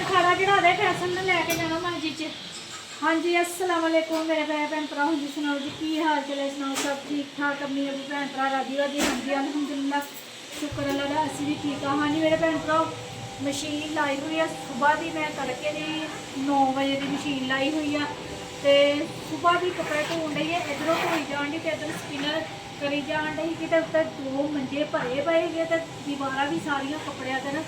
खाना चढ़ा दे फैशन ने लैके जाना मंजी च। हाँ जी अस्सलाम वालेकुम मेरे भैन भरा। हाँ जी सुनाओ जी की हाल चले, सुनाओ सब ठीक ठाक। अपनी अभी भैन भरा राजी राजी। हाँ जी अलहमदुलिल्लाह शुक्र अल्लाह का असी भी ठीक हाँ। हाँ जी मेरे भैन भरा मशीन लाई हुई है सुबह की, मैं तड़के की 9 बजे की मशीन लाई हुई है। तो सुबह की कपड़े धोन रही है, इधरों धोई जान डी, इधर स्पिनर करी जान डी कि उत्तर 2 मंजे भरे पे गए, तो दीवारा भी सारिया कपड़िया दिन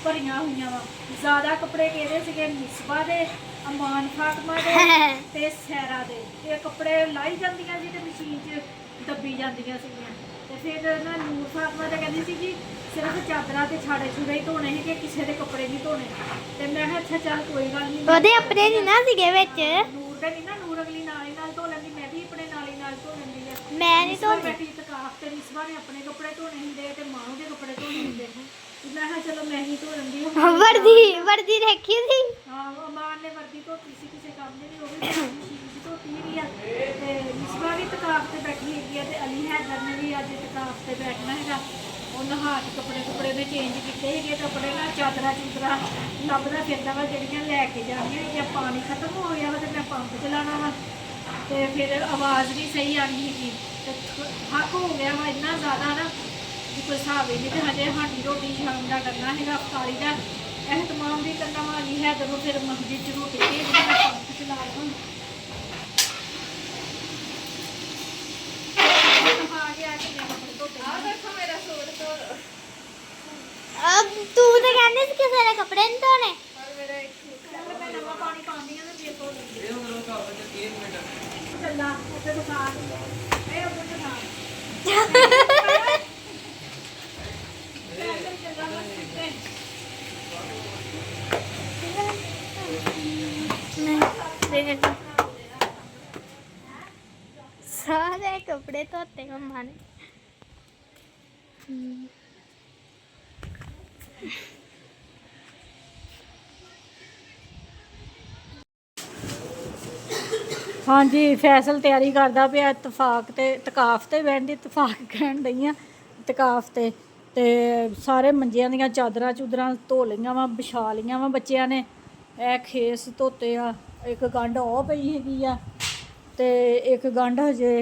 भरिया हुई वा। ज़्यादा कपड़े कहते थे मिसबा के, अमान फातमा के, सैरा के। ये कपड़े लाई जांदियां जी ते मशीन च दबी जांदियां सीगियां। ते फिर ना नूर फातमा तो कहती सी जी सिर्फ चादर के छाड़े छुड़े ही धोने हैं कि किसी के कपड़े नहीं धोने। तो मैं अच्छा चल कोई गल नहीं, अपने नहीं ना सीगे विच नूर दे नहीं ना, नूर अगली नाल ही नाल धो लैंदी, मैं भी अपने नाल ही नाल धो लैंदी है। मैं नहीं धोती। बैठी तकाफ ते मिसबा ने अपने कपड़े धोने होंगे ते मानू के कपड़े धोने होंगे। मैं कहा चलो मैं ही धो लैंदी हूं। वर्दी रखी थी। हां अमान ने वर्दी धोती सी किसी काम ने नहीं, वो भी मशीन च धोती ही है। ते मिसबा भी तकाफ ते बैठी है ते अली हैदर ने भी अज तकाफ ते बैठना है। वो नहा के कपड़े कुपड़े में चेंज किए है तो अपने ना चादरा चूदरा लभदा फिरदा वा जड़ियां लैके जानियां। या पानी खत्म हो गया वा तो मैं पंप चलाना वा, तो फिर आवाज़ भी सही आनी है। तो थक हो गया वा इन्ना ज़्यादा ना कि कोई हिसाब ही नहीं। तो हजे हांडी रोटी शाम का करना है, अफ्तारी का एहतमाम भी करना वा। अली हैदर को फिर मस्जिद च रोटी भेजनी, मैं पंप चला लूँ। अब तू तो कहने से किसी ने कपड़े नहीं धोने। सारे कपड़े धोते मम्मा ने। हाँ जी फैसल तैयारी करता पे इतफाक ते तकाफ ते बहन दी इतफाक कहन डई हाँ तकाफ ते सारे मंजियां दियां चादरां चूदरां धो लियां वा, बिछा लियां वा बच्चियां ने। ए खेस धोते आ, एक गंढ ओ पई हैगी आ ते एक गंढ हजे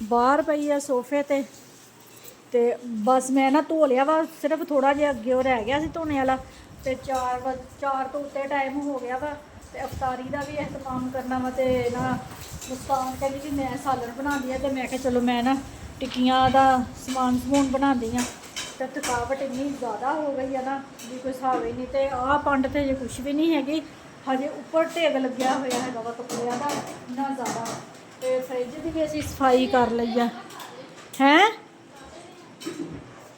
बाहर पई आ सोफे ते बस मैं ना धो लिया वा, सिर्फ थोड़ा जिहा अगे रह गया सी धोने वाला। ते 4 तो उत्ते टाइम हो गया वा। ते अफ्तारी का भी एहतमाम करना वा। ते ना मुस्कान कहती कि मैं सालन बनाती है, तो मैं क्या चलो मैं ना टिक्कियां का समान समून बनाती हाँ। तो थकावट इन्नी ज़्यादा हो गई है ना भी कोई हिसाब ही नहीं। तो आह पंड तो हजे कुछ भी नहीं हैगी, हजे उपर ढेग लग्या होया है वा कपड़िया का इन्ना ज़्यादा। तो फ्रिज की भी असी सफाई कर ली है,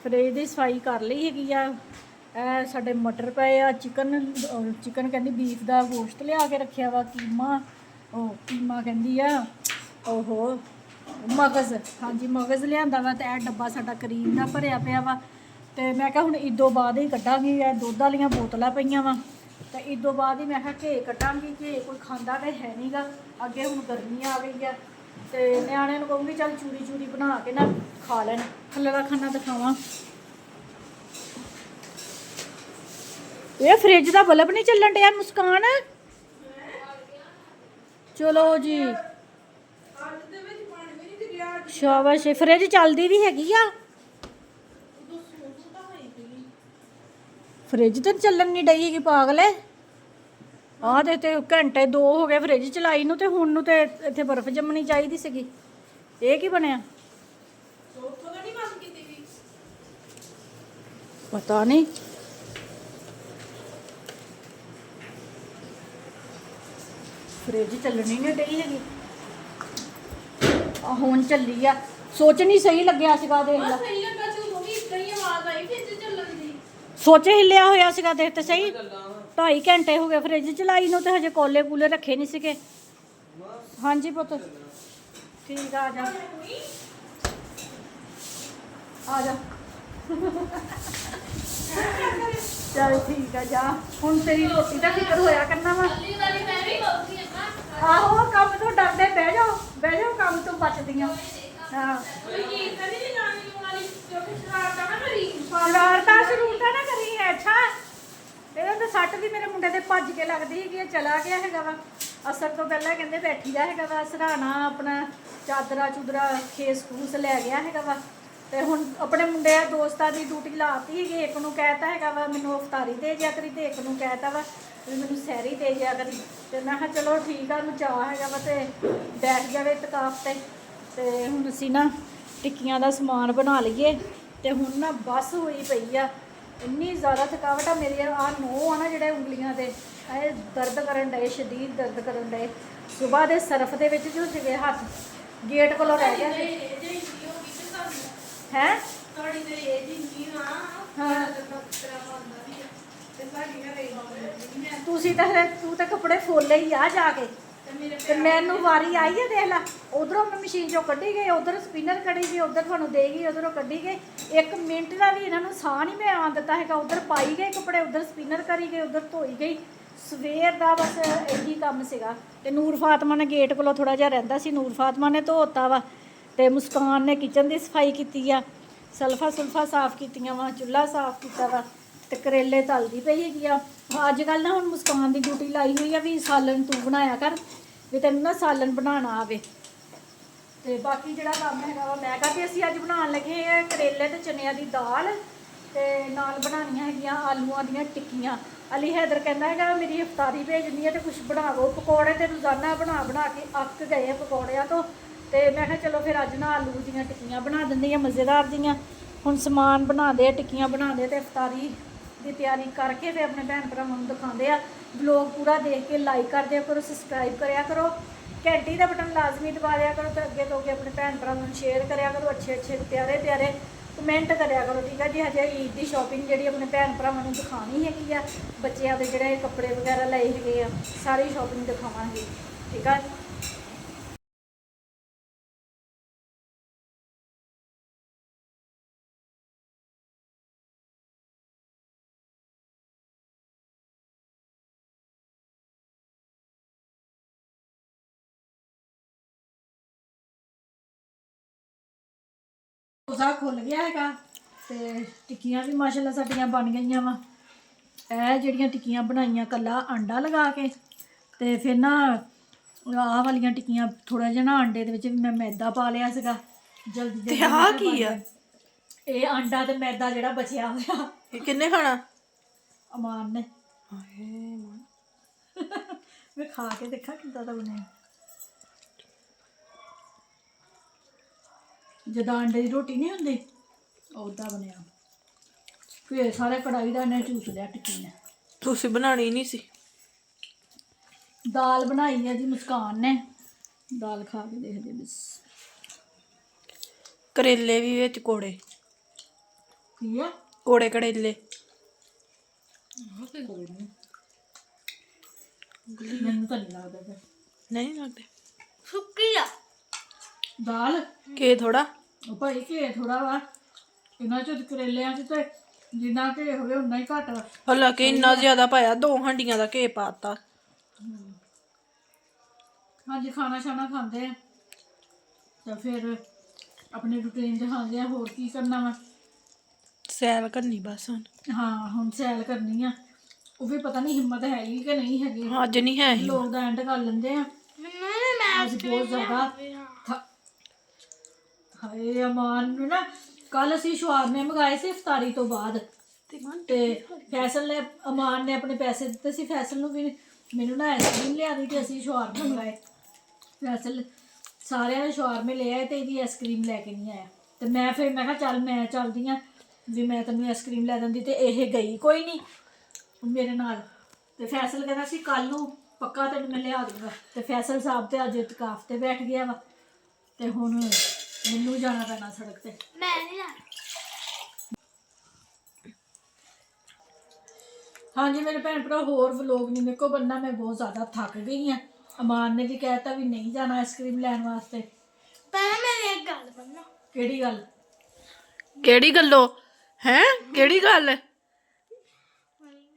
फ्रिज की सफाई कर ली हैगी आ। साढ़े मटर पे आ, चिकन कहती बीफ का गोश्त लिया के रखा वा, कीमा कहती आ ओहो मगज़, हाँ जी मगज़ लिया वा। तो यह डब्बा साडा करीम का भरिया पिया वा। तो मैं क्या हुण ईदों बाद ही कड्डांगी, दुध वालियां बोतलां पईयां वा। तो ईदों बाद ही मैं क्या घे कड्डांगी, घे कोई खांदा तो है नहीं गा। अगे हुण गर्मी आ गई है तो न्याणिਆਂ ਨੂੰ कहूँगी चल चूरी चूरी बना के ना खा लैन। थल्ले दा खाना दिखावां, ये फ्रिज का बल्ब नहीं चलन डया मुस्कान। चलो जी शाबाश, फ्रिज चलती भी हैगी आ, फ्रिज तो चलन नहीं डई हैगी पागले। आह ते घंटे 2 हो गए फ्रिज चलाई नूं ते हुण नूं ते इत्थे बर्फ जमनी चाहिदी सीगी। ये की बनया पता नहीं। फ्रिज चलनी नहीं डई हैगी, हुण चली आ। सोच नहीं सही लग्या सीगा, देख ला सोच हिलिया होया सीगा, देख ते सही 2.5 घंटे हो गए फ्रिज चलाई नूं ते हजे कोले कूले रखे नहीं सीगे। हाँ जी पुत ठीक आ जा चल ठीक है जा, हुण तेरी रोटी का फिक्र होया करना वा। आहो कम तो डरदे, बह जाओ कम तो बचदियां। हाँ ਸ਼ਰਾਰਤਾਂ ਸ਼ਰੂਰਤਾਂ ਨਾ ਕਰੀ ਹੈ ਅੱਛਾ। ਇਹਨਾਂ ਤਾਂ ਸੱਟ ਵੀ ਮੇਰੇ ਮੁੰਡੇ ਦੇ ਭੱਜ ਕੇ ਲੱਗਦੀ ਸੀ ਕਿ ਚਲਾ ਗਿਆ ਹੈਗਾ ਵਾ। ਅਸਰ ਤੋਂ ਪਹਿਲਾਂ ਕਹਿੰਦੇ ਬੈਠੀ ਦਾ ਹੈਗਾ ਵਾ ਸਰਾਣਾ ਆਪਣਾ ਚਾਦਰਾ ਚੁਦਰਾ ਖੇਸ ਖੂਸ ਲੈ ਗਿਆ ਹੈਗਾ ਵਾ। ਤੇ ਹੁਣ ਆਪਣੇ ਮੁੰਡੇ ਦੋਸਤਾਂ ਦੀ ਡਿਊਟੀ ਲਾਤੀ ਹੈਗੀ। ਇੱਕ ਨੂੰ ਕਹਿਤਾ ਹੈਗਾ ਵਾ ਮੈਨੂੰ ਅਫਤਾਰੀ ਦੇ ਜਿਆ ਕਰੀ ਤੇ ਇੱਕ ਨੂੰ ਕਹਿਤਾ ਵਾ ਵੀ ਮੈਨੂੰ ਸਹਿਰੀ ਦੇ ਜਿਆ ਕਰੀ। ਤੇ ਮੈਂ ਕਿਹਾ ਚਲੋ ਠੀਕ ਆ ਉਹਨੂੰ ਚਾਅ ਹੈਗਾ ਵਾ ਤੇ ਬੈਠ ਜਾਵੇ ਤਕਾਫ ਤੇ ਹੁਣ ਅਸੀਂ ਨਾ ਟਿੱਕੀਆਂ ਦਾ ਸਮਾਨ ਬਣਾ ਲਈਏ। ਤੇ ਹੁਣ ਨਾ ਬੱਸ ਹੋਈ ਪਈ ਆ ਇੰਨੀ ਜ਼ਿਆਦਾ ਥਕਾਵਟ ਆ ਮੇਰੀ ਆਹ ਨੋਹ ਆ ਨਾ ਜਿਹੜੇ ਉਂਗਲੀਆਂ ਦੇ ਇਹ ਦਰਦ ਕਰਨ ਡਏ ਸ਼ਦੀਦ ਦਰਦ ਕਰਨ ਡਏ। ਸੁਬਾਹ ਦੇ ਸਰਫ ਦੇ ਵਿੱਚ ਜੋ ਸੀਗੇ ਹੱਥ ਗੇਟ ਕੋਲੋਂ ਰਹਿ ਗਿਆ ਹੈ ਹਾਂ ਤੂੰ ਤਾਂ ਕੱਪੜੇ ਫੋਲੇ ਹੀ ਆ ਜਾ ਕੇ ਤੇ ਮੈਨੂੰ ਵਾਰੀ ਆਈ ਹੈ ਦੇਖ ਲਾ। ਉਧਰੋਂ ਮੈਂ ਮਸ਼ੀਨ ਚੋਂ ਕੱਢੀ ਗਈ ਉਧਰ ਸਪਿਨਰ ਕੱਢੀ ਗਈ ਉਧਰ ਤੁਹਾਨੂੰ ਦੇ ਗਈ ਉਧਰੋਂ ਕੱਢੀ ਗਈ। 1 ਮਿੰਟ ਦਾ ਵੀ ਇਹਨਾਂ ਨੂੰ ਸਾਹ ਨਹੀਂ ਮੈਂ ਆਉਣ ਦਿੱਤਾ ਹੈਗਾ। ਉਧਰ ਪਾਈ ਗਏ ਕੱਪੜੇ ਉਧਰ ਸਪਿਨਰ ਕਰੀ ਗਏ ਉਧਰ ਧੋਈ ਗਈ। ਸਵੇਰ ਦਾ ਬਸ ਇਹੀ ਕੰਮ ਸੀਗਾ। ਤੇ ਨੂਰ ਫਾਤਮਾ ਨੇ ਗੇਟ ਕੋਲੋਂ ਥੋੜਾ ਜਿਹਾ ਰਹਿੰਦਾ ਸੀ ਨੂਰ ਫਾਤਮਾ ਨੇ ਧੋਤਾ ਵਾ। ਤੇ ਮੁਸਕਾਨ ਨੇ ਕਿਚਨ ਦੀ ਸਫਾਈ ਕੀਤੀ ਆ ਸਲਫਾ ਸੁਲਫਾ ਸਾਫ਼ ਕੀਤੀਆਂ ਵਾ ਚੁੱਲ੍ਹਾ ਸਾਫ਼ ਕੀਤਾ ਵਾ। ਤੇ ਕਰੇਲੇ ਤਲਦੀ ਪਈ ਹੈਗੀ ਆ। ਅੱਜ ਕੱਲ੍ਹ ਨਾ ਹੁਣ ਮੁਸਕਾਨ ਦੀ ਡਿਊਟੀ ਲਾਈ ਹੋਈ ਆ ਵੀ ਸਾਲਨ ਤੂੰ ਬਣਾਇਆ ਕਰ ਵੀ ਤੈਨੂੰ ਨਾ ਸਾਲਨ ਬਣਾਉਣਾ ਆਵੇ। ਤੇ ਬਾਕੀ ਜਿਹੜਾ ਕੰਮ ਹੈਗਾ ਵਾ ਮੈਂ ਕਿਹਾ ਵੀ ਅਸੀਂ ਅੱਜ ਬਣਾਉਣ ਲੱਗੇ ਆ ਕਰੇਲੇ ਤੇ ਚਨਿਆਂ ਦੀ ਦਾਲ ਤੇ ਨਾਲ ਬਣਾਉਣੀਆਂ ਹੈਗੀਆਂ ਆਲੂਆਂ ਦੀਆਂ ਟਿੱਕੀਆਂ। ਅਲੀ ਹੈਦਰ ਕਹਿੰਦਾ ਹੈਗਾ ਮੇਰੀ ਇਫਤਾਰੀ ਭੇਜਣੀ ਹੈ ਤੇ ਕੁਛ ਬਣਾਵੋ। ਪਕੌੜੇ ਤੇ ਰੋਜ਼ਾਨਾ ਬਣਾ ਕੇ ਅੱਕ ਗਏ ਆ ਪਕੌੜਿਆਂ ਤੋਂ। ਤੇ ਮੈਂ ਕਿਹਾ ਚਲੋ ਫਿਰ ਅੱਜ ਨਾ ਆਲੂ ਦੀਆਂ ਟਿੱਕੀਆਂ ਬਣਾ ਦਿੰਦੀ ਆ ਮਜ਼ੇਦਾਰ ਦੀਆਂ। ਹੁਣ ਸਮਾਨ ਬਣਾਉਂਦੇ ਆ ਟਿੱਕੀਆਂ ਬਣਾਉਂਦੇ ਤੇ ਇਫਤਾਰੀ ਦੀ ਤਿਆਰੀ ਕਰਕੇ ਤੇ ਆਪਣੇ ਭੈਣ ਭਰਾਵਾਂ ਨੂੰ ਦਿਖਾਉਂਦੇ ਆ। ਵਲੋਗ ਪੂਰਾ ਦੇਖ ਕੇ ਲਾਈਕ ਕਰ ਦਿਆ ਕਰੋ ਸਬਸਕ੍ਰਾਈਬ ਕਰਿਆ ਕਰੋ ਘੰਟੀ ਦਾ ਬਟਨ ਲਾਜ਼ਮੀ ਦਬਾ ਦਿਆ ਕਰੋ ਤੇ ਅੱਗੇ ਤੋਂ ਅੱਗੇ ਆਪਣੇ ਭੈਣ ਭਰਾਵਾਂ ਨੂੰ ਸ਼ੇਅਰ ਕਰਿਆ ਕਰੋ। ਅੱਛੇ ਪਿਆਰੇ ਕਮੈਂਟ ਕਰਿਆ ਕਰੋ ਠੀਕ ਆ ਜੀ। ਹਜੇ ਈਦ ਦੀ ਸ਼ਾਪਿੰਗ ਜਿਹੜੀ ਆਪਣੇ ਭੈਣ ਭਰਾਵਾਂ ਨੂੰ ਦਿਖਾਉਣੀ ਹੈਗੀ ਆ। ਬੱਚਿਆਂ ਦੇ ਜਿਹੜੇ ਕੱਪੜੇ ਵਗੈਰਾ ਲਏ ਹੈਗੇ ਆ ਸਾਰੀ ਸ਼ਾਪਿੰਗ ਦਿਖਾਵਾਂਗੇ ਠੀਕ ਆ। ਉਹਦਾ ਖੁੱਲ ਗਿਆ ਹੈਗਾ ਤੇ ਟਿੱਕੀਆਂ ਵੀ ਮਾਸ਼ਾਅੱਲਾ ਸਾਡੀਆਂ ਬਣ ਗਈਆਂ ਵਾ। ਇਹ ਜਿਹੜੀਆਂ ਟਿੱਕੀਆਂ ਬਣਾਈਆਂ ਕੱਲਾ ਆਂਡਾ ਲਗਾ ਕੇ ਤੇ ਫਿਰ ਨਾ ਆਹ ਵਾਲੀਆਂ ਟਿੱਕੀਆਂ ਥੋੜਾ ਜਿਹਾ ਨਾ ਆਂਡੇ ਦੇ ਵਿੱਚ ਵੀ ਮੈਂ ਮੈਦਾ ਪਾ ਲਿਆ ਸੀਗਾ ਜਲਦੀ ਤੇ ਆਹ ਕੀ ਆ? ਇਹ ਆਂਡਾ ਤੇ ਮੈਦਾ ਜਿਹੜਾ ਬਚਿਆ ਹੋਇਆ। ਇਹ ਕਿੰਨੇ ਖਾਣਾ? ਅਮਾਨ ਨੇ। ਮੈਂ ਖਾ ਕੇ ਦੇਖਾਂ ਕਿੱਦਾਂ ਦਾ ਬਣਿਆ। ਜਿੱਦਾਂ ਅੰਡੇ ਦੀ ਰੋਟੀ ਨਹੀਂ ਹੁੰਦੀ ਉੱਦਾਂ ਬਣਿਆ। ਫਿਰ ਸਾਰੇ ਕੜਾਹੀ ਦਾ ਇਹਨੇ ਚੂਸ ਲਿਆ ਟਿੱਕੀ ਨੇ। ਤੁਸੀਂ ਬਣਾਣੀ ਨਹੀਂ ਸੀ? ਦਾਲ ਬਣਾਈ ਹੈ ਜੀ ਮੁਸਕਾਨ ਨੇ। ਦਾਲ ਖਾ ਕੇ ਦੇਖਦੇ ਬਸ। ਕਰੇਲੇ ਵੀ ਵਿੱਚ ਕੋੜੇ ਕੀ ਆ? ਕੋੜੇ ਕਰੇਲੇ। ਮੈਨੂੰ ਤਾਂ ਨਹੀਂ ਲੱਗਦਾ ਫਿਰ। ਨਹੀਂ ਲੱਗਦੇ? ਸੁੱਕੀ ਆ ਦਾਲ ਕੇ ਥੋੜਾ ਉਹ ਭਾਈ ਘੇ ਥੋੜਾ ਵਾ ਇਹਨਾਂ ਚ ਕਰੇਲਿਆਂ ਚ ਤੇ ਜਿੰਨਾ ਘੇ ਹੋਵੇ ਉਨਾ ਹੀ ਘੱਟ ਵਾ। ਹਲਾ ਕਿ ਇੰਨਾ ਜ਼ਿਆਦਾ ਪਾਇਆ 2 ਹਾਂਡੀਆਂ ਦਾ ਘੇ ਪਾਤਾ। ਹਾਂਜੀ ਖਾਣਾ ਛਾਣਾ ਖਾਂਦੇ ਆ ਤਾਂ ਫਿਰ ਆਪਣੀ ਰੂਟੀਨ ਦਿਖਾਉਂਦੇ ਆ। ਹੋਰ ਕੀ ਕਰਨਾ ਵਾ। ਸੈਲ ਕਰਨੀ ਬਸ ਹੁਣ। ਹਾਂ ਹੁਣ ਸੈਲ ਕਰਨੀ ਆ। ਉਹ ਵੀ ਪਤਾ ਨਹੀਂ ਹਿੰਮਤ ਹੈਗੀ ਕਿ ਨਹੀਂ ਹੈਗੀ। ਅੱਜ ਨਹੀਂ ਹੈ ਹੀ। ਲੋਕ ਦਾ ਐਂਡ ਕਰ ਲੈਂਦੇ ਆ। ਅੱਜ ਬਹੁਤ ਜ਼ਿਆਦਾ ਹਾਏ ਅਮਾਨ ਨੂੰ ਨਾ ਕੱਲ ਅਸੀਂ ਸ਼ਵਾਰਮੇ ਮੰਗਾਏ ਸੀ ਇਫਤਾਰੀ ਤੋਂ ਬਾਅਦ ਤੇ ਫੈਸਲ ਨੇ ਅਮਾਨ ਨੇ ਆਪਣੇ ਪੈਸੇ ਦਿੱਤੇ ਸੀ ਫੈਸਲ ਨੂੰ ਵੀ ਮੈਨੂੰ ਨਾ ਆਈਸਕ੍ਰੀਮ ਲਿਆ ਦੀ ਤੇ ਅਸੀਂ ਸ਼ਵਾਰਮੇ ਮੰਗਾਏ। ਫੈਸਲ ਸਾਰਿਆਂ ਨੇ ਸ਼ਵਾਰਮੇ ਲੈ ਆਏ ਤੇ ਇਹਦੀ ਆਈਸਕ੍ਰੀਮ ਲੈ ਕੇ ਨਹੀਂ ਆਇਆ। ਤੇ ਮੈਂ ਕਿਹਾ ਚੱਲ ਮੈਂ ਚੱਲਦੀ ਹਾਂ ਵੀ ਮੈਂ ਤੈਨੂੰ ਆਈਸਕ੍ਰੀਮ ਲੈ ਦਿੰਦੀ। ਤੇ ਇਹ ਗਈ ਕੋਈ ਨਹੀਂ ਮੇਰੇ ਨਾਲ। ਤੇ ਫੈਸਲ ਕਹਿੰਦਾ ਸੀ ਕੱਲ ਨੂੰ ਪੱਕਾ ਤੈਨੂੰ ਮੈਂ ਲਿਆ ਦੂੰਗਾ। ਤੇ ਫੈਸਲ ਸਾਹਿਬ ਤੇ ਅੱਜ ਇਤਕਾਫ ਤੇ ਬੈਠ ਗਿਆ ਵਾ ਤੇ ਹੁਣ ਮੈਨੂੰ ਜਾਣਾ ਪੈਣਾ ਸੜਕ ਤੇ। ਮੈਂ ਨਹੀਂ ਜਾਣਾ। ਹਾਂਜੀ ਮੇਰੇ ਭੈਣ ਭਰਾ ਹੋਰ ਵਲੋਗ ਨਹੀਂ ਮੇਰੇ ਕੋਲ ਬਣਨਾ। ਮੈਂ ਬਹੁਤ ਜ਼ਿਆਦਾ ਥੱਕ ਗਈ ਹਾਂ। ਅਮਾਨ ਨੇ ਵੀ ਕਹਿਤਾ ਵੀ ਨਹੀਂ ਜਾਣਾ ਆਈਸਕ੍ਰੀਮ ਲੈਣ ਵਾਸਤੇ। ਪਹਿਲਾਂ ਮੇਰੀ ਇੱਕ ਗੱਲ ਮੰਨੋ। ਕਿਹੜੀ ਗੱਲ? ਕਿਹੜੀ ਗੱਲੋਂ ਹੈ? ਕਿਹੜੀ ਗੱਲ?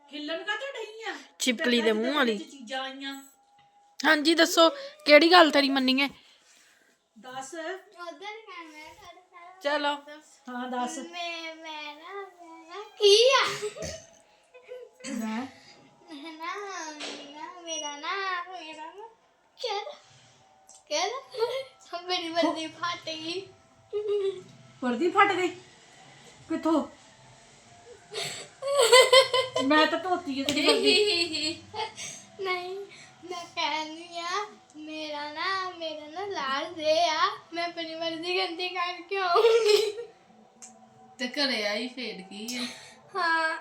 ਖਿੱਲਣ ਕਾ ਤਾਂ ਨਹੀਂ ਆ ਚਿਪਕਲੀ ਦੇ ਮੂੰਹ ਵਾਲੀ ਚੀਜ਼ਾਂ ਆਈਆਂ। ਹਾਂਜੀ ਦੱਸੋ ਕਿਹੜੀ ਗੱਲ ਤੇਰੀ ਮੰਨੀ ਹੈ? ਦੱਸ। ਉਧਰ ਮੈਂ ਤੁਹਾਡੇ ਸਾਰਾ ਚਲੋ ਹਾਂ ਦੱਸ। ਮੈਂ ਨਾ ਕੀ ਆ ਲੈ ਨਾ ਮੇਰਾ ਨਾ ਚੱਲ ਮੇਰੀ ਵਰਦੀ ਫਟ ਗਈ ਵਰਦੀ ਫਟ ਗਈ ਕਿੱਥੋਂ? ਮੈਂ ਤਾਂ ਧੋਤੀ ਹੈ ਤੇਰੀ ਵਰਦੀ। ਨਹੀਂ ਮੈਂ ਕਹਿੰਦੀ ਆ ਮੇਰਾ ਨਾ ਲਾਲ ਦੇ ਆ ਮੈਂ ਆਪਣੀ ਵਰਦੀ ਗੰਦੀ ਕਰਕੇ ਆਉਂਗੀ ਤੇ ਘਰੇ ਆਈ ਫੇਰ ਕੀ ਹੈ? ਹਾਂ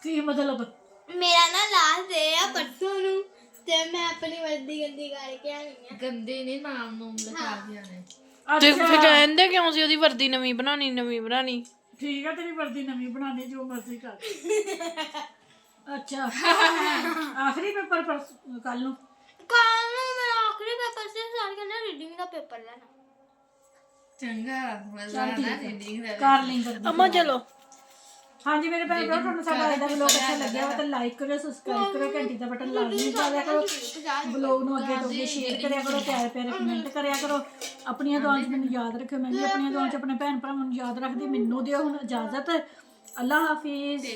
ਕੀ ਮਤਲਬ? ਮੇਰਾ ਨਾ ਲਾਲ ਦੇ ਆ ਪਰਸੋਂ ਨੂੰ ਤੇ ਮੈਂ ਆਪਣੀ ਵਰਦੀ ਗੰਦੀ ਕਰਕੇ ਆਣੀ ਆ ਗੰਦੇ ਨੇ ਨਾਮ ਨੂੰ ਲਿਖਾ ਦਿਆ ਨੇ। ਤੇ ਫਿਰ ਕਹਿੰਦੇ ਕਿਉਂ ਸੀ ਉਹਦੀ ਵਰਦੀ ਨਵੀਂ ਬਣਾਣੀ? ਠੀਕ ਆ ਤੇਰੀ ਵਰਦੀ ਨਵੀਂ ਬਣਾਣੀ ਜੋ ਮਰਜ਼ੀ ਕਰ। ਅੱਛਾ ਆਖਰੀ ਪੇਪਰ ਪਰ ਕੱਲ ਨੂੰ ਮੇਰਾ ਆਖਰੀ ਪੇਪਰ ਸੀ ਸਾਰੇ ਕਹਿੰਦੇ ਰੀਡਿੰਗ ਦਾ ਪੇਪਰ ਲੈਣਾ ਚੰਗਾ ਮਜ਼ਾ ਚੱਲ ਠੀਕ ਨਾ ਆ। ਰੀਡਿੰਗ ਦਾ। ਕਰ ਲਈ ਵਰਦੀ। ਅਮਾ ਚਲੋ। ਹਾਂਜੀ ਮੇਰੇ ਭੈਣ ਭਰਾ ਤੁਹਾਨੂੰ ਸਾਡਾ ਅੱਜ ਦਾ ਵਲੋਗ ਅੱਛਾ ਲੱਗਿਆ ਵਾ ਤਾਂ ਲਾਈਕ ਕਰਿਓ ਸਬਸਕ੍ਰਾਈਬ ਕਰਿਓ ਘੰਟੀ ਦਾ ਬਟਨ ਲਾਜ਼ਮੀ ਦਬਾਇਆ ਕਰੋ ਵਲੋਗ ਨੂੰ ਅੱਗੇ ਤੋਂ ਅੱਗੇ ਸ਼ੇਅਰ ਕਰਿਆ ਕਰੋ ਪਿਆਰੇ ਪਿਆਰੇ ਕਮੈਂਟ ਕਰਿਆ ਕਰੋ ਆਪਣੀਆਂ ਦੁਆਵਾਂ 'ਚ ਮੈਨੂੰ ਯਾਦ ਰੱਖਿਓ ਮੈਂ ਵੀ ਆਪਣੀਆਂ ਦੁਆਵਾਂ 'ਚ ਆਪਣੇ ਭੈਣ ਭਰਾਵਾਂ ਨੂੰ ਯਾਦ ਰੱਖਦੀ ਮੈਨੂੰ ਦਿਓ ਹੁਣ ਇਜਾਜ਼ਤ ਅੱਲਾ ਹਾਫਿਜ਼।